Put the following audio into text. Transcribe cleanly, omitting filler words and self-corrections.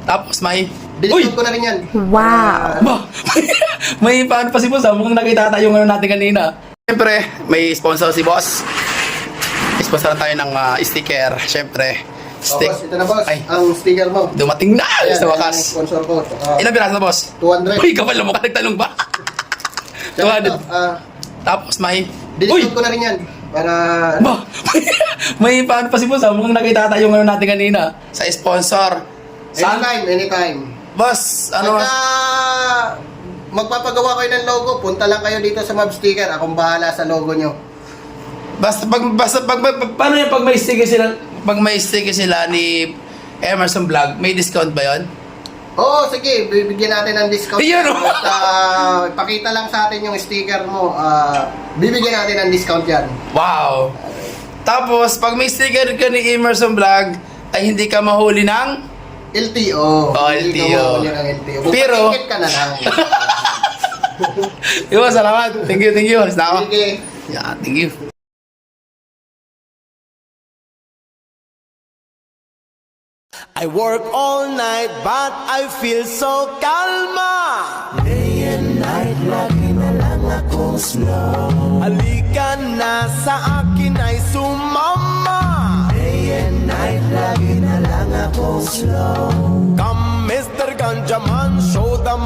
Tapos may... Discount ko na rin yan. Wow. Ba, may paano pa si boss, mukhang nakita tayo yung ano natin kanina. Siyempre, may sponsor si boss. Sponsor tayo ng sticker. Siyempre, Boss, ito na boss. Ay. Ang sticker mo. dumating na Ayan, sa ayan wakas. ang sponsor ko. Ilang piraso na boss? 200. Uy, kapal na mukha, nagtanong ba? Tsaka 200. ito, Tapos may... discount ko na rin yan. Para... Ba, may paano pa si boss, mukhang nakita tayo yung ano natin kanina. Sa sponsor. Saan? Anytime. Boss, ano Pagka magpapagawa kayo ng logo, punta lang kayo dito sa Mob Sticker. Akong bahala sa logo nyo. Basta paano yan pag may sticker sila ni Emerson Vlog, may discount ba 'yon? Oo, sige. Bibigyan natin ng discount. Ayun, oh. Basta ipakita lang sa atin yung sticker mo. Bibigyan natin ng discount yan. Wow. Tapos pag may sticker ka ni Emerson Vlog, ay hindi ka mahuli ng LTO. Oh, Hindi ka LTO. mahuli ng LTO. Pero- Bukit ka na lang. Yo, salamat. Thank you. Alis na ako. Sige. Yeah, thank you. I work all night but I feel so kalma. Day and night, lagi na lang akong slow. Halika na sa akin ay sumama. Day and night, lagi na lang akong slow. Come Mr. Ganjaman, show the